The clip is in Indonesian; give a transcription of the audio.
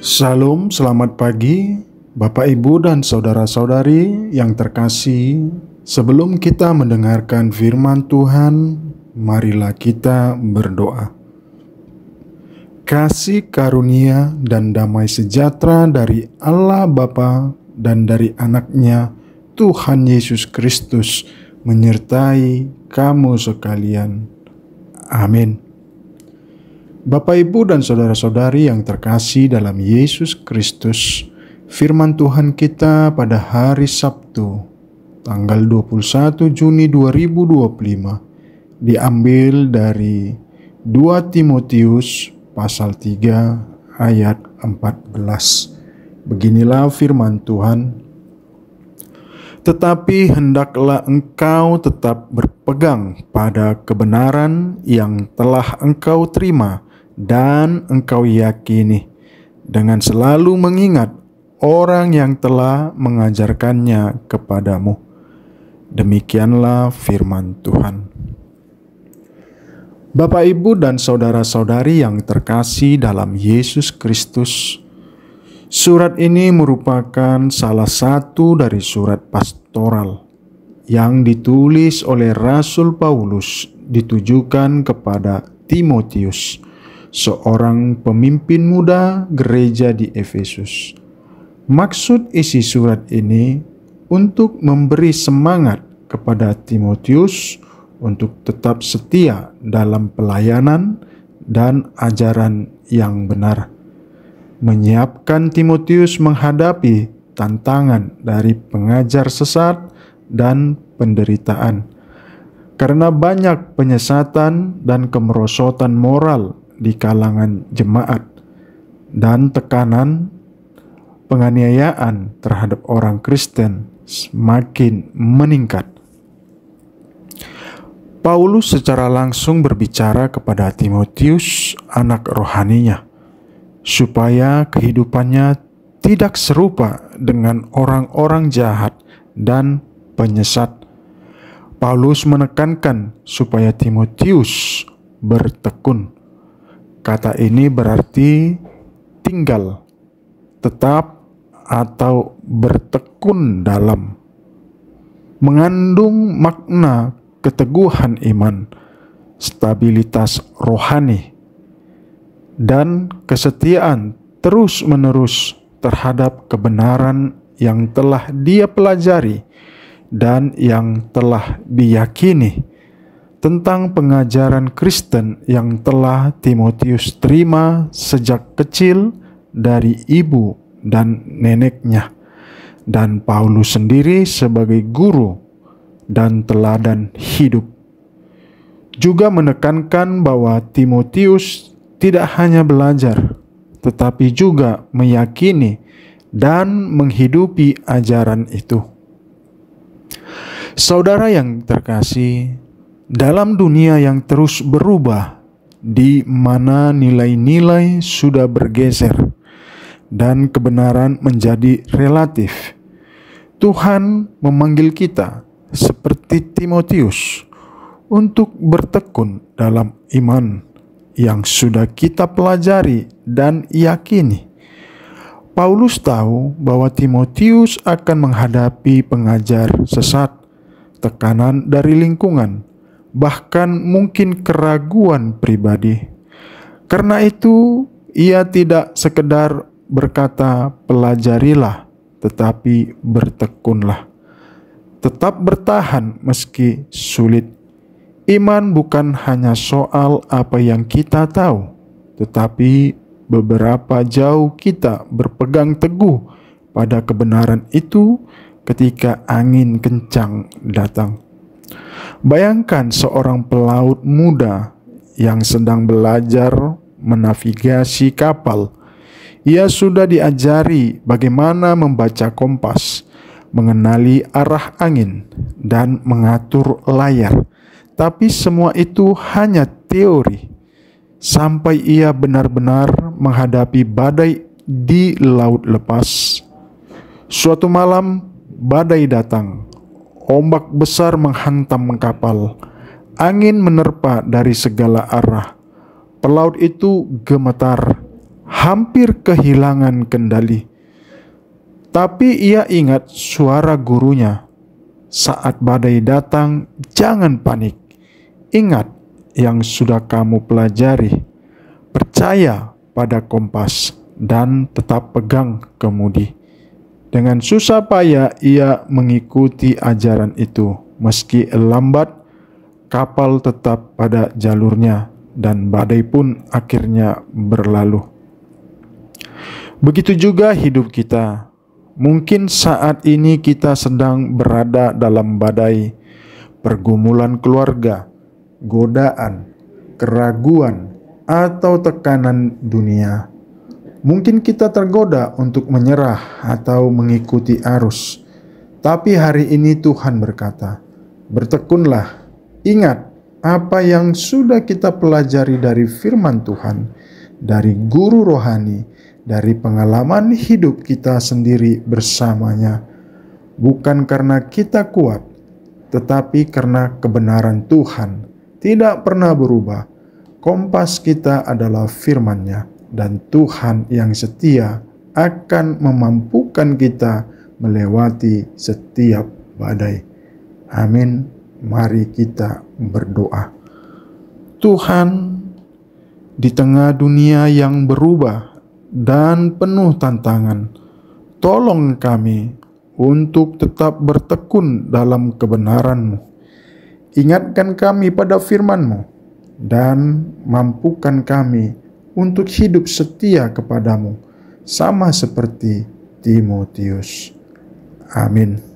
Salam, selamat pagi, Bapak, Ibu, dan saudara-saudari yang terkasih. Sebelum kita mendengarkan firman Tuhan, marilah kita berdoa. Kasih karunia dan damai sejahtera dari Allah Bapa dan dari Anaknya, Tuhan Yesus Kristus, menyertai kamu sekalian. Amin. Bapak, Ibu, dan saudara-saudari yang terkasih dalam Yesus Kristus, firman Tuhan kita pada hari Sabtu, tanggal 21 Juni 2025, diambil dari 2 Timotius pasal 3 ayat 14. Beginilah firman Tuhan. Tetapi hendaklah engkau tetap berpegang pada kebenaran yang telah engkau terima dan engkau yakini, dengan selalu mengingat orang yang telah mengajarkannya kepadamu. Demikianlah firman Tuhan. Bapak, Ibu, dan saudara-saudari yang terkasih dalam Yesus Kristus, surat ini merupakan salah satu dari surat pastoral yang ditulis oleh Rasul Paulus ditujukan kepada Timotius, seorang pemimpin muda gereja di Efesus. Maksud isi surat ini untuk memberi semangat kepada Timotius untuk tetap setia dalam pelayanan dan ajaran yang benar, menyiapkan Timotius menghadapi tantangan dari pengajar sesat dan penderitaan, karena banyak penyesatan dan kemerosotan moral di kalangan jemaat dan tekanan penganiayaan terhadap orang Kristen semakin meningkat. Paulus secara langsung berbicara kepada Timotius, anak rohaninya, supaya kehidupannya tidak serupa dengan orang-orang jahat dan penyesat. Paulus menekankan supaya Timotius bertekun. Kata ini berarti tinggal, tetap, atau bertekun dalam, mengandung makna keteguhan iman, stabilitas rohani, dan kesetiaan terus-menerus terhadap kebenaran yang telah dia pelajari dan yang telah diyakini tentang pengajaran Kristen yang telah Timotius terima sejak kecil dari ibu dan neneknya, dan Paulus sendiri sebagai guru dan teladan hidup. Juga menekankan bahwa Timotius tidak hanya belajar, tetapi juga meyakini dan menghidupi ajaran itu. Saudara yang terkasih, dalam dunia yang terus berubah, di mana nilai-nilai sudah bergeser dan kebenaran menjadi relatif, Tuhan memanggil kita seperti Timotius untuk bertekun dalam iman yang sudah kita pelajari dan yakini. Paulus tahu bahwa Timotius akan menghadapi pengajar sesat, tekanan dari lingkungan, bahkan mungkin keraguan pribadi. Karena itu, ia tidak sekedar berkata pelajarilah, tetapi bertekunlah. Tetap bertahan meski sulit. Iman bukan hanya soal apa yang kita tahu, tetapi beberapa jauh kita berpegang teguh pada kebenaran itu ketika angin kencang datang. Bayangkan seorang pelaut muda yang sedang belajar menavigasi kapal. Ia sudah diajari bagaimana membaca kompas, mengenali arah angin, dan mengatur layar. Tapi semua itu hanya teori, sampai ia benar-benar menghadapi badai di laut lepas. Suatu malam, badai datang. Ombak besar menghantam kapal. Angin menerpa dari segala arah. Pelaut itu gemetar, hampir kehilangan kendali. Tapi ia ingat suara gurunya, "Saat badai datang, jangan panik. Ingat yang sudah kamu pelajari. Percaya pada kompas dan tetap pegang kemudi." Dengan susah payah ia mengikuti ajaran itu. Meski lambat, kapal tetap pada jalurnya dan badai pun akhirnya berlalu. Begitu juga hidup kita. Mungkin saat ini kita sedang berada dalam badai, pergumulan keluarga, godaan, keraguan, atau tekanan dunia. Mungkin kita tergoda untuk menyerah atau mengikuti arus. Tapi hari ini Tuhan berkata, "Bertekunlah, ingat apa yang sudah kita pelajari dari firman Tuhan, dari guru rohani, dari pengalaman hidup kita sendiri bersamanya. Bukan karena kita kuat, tetapi karena kebenaran Tuhan tidak pernah berubah. Kompas kita adalah firman-Nya, dan Tuhan yang setia akan memampukan kita melewati setiap badai." Amin. Mari kita berdoa. Tuhan, di tengah dunia yang berubah dan penuh tantangan, tolong kami untuk tetap bertekun dalam kebenaran-Mu. Ingatkan kami pada firman-Mu dan mampukan kami untuk hidup setia kepadamu, sama seperti Timotius. Amin.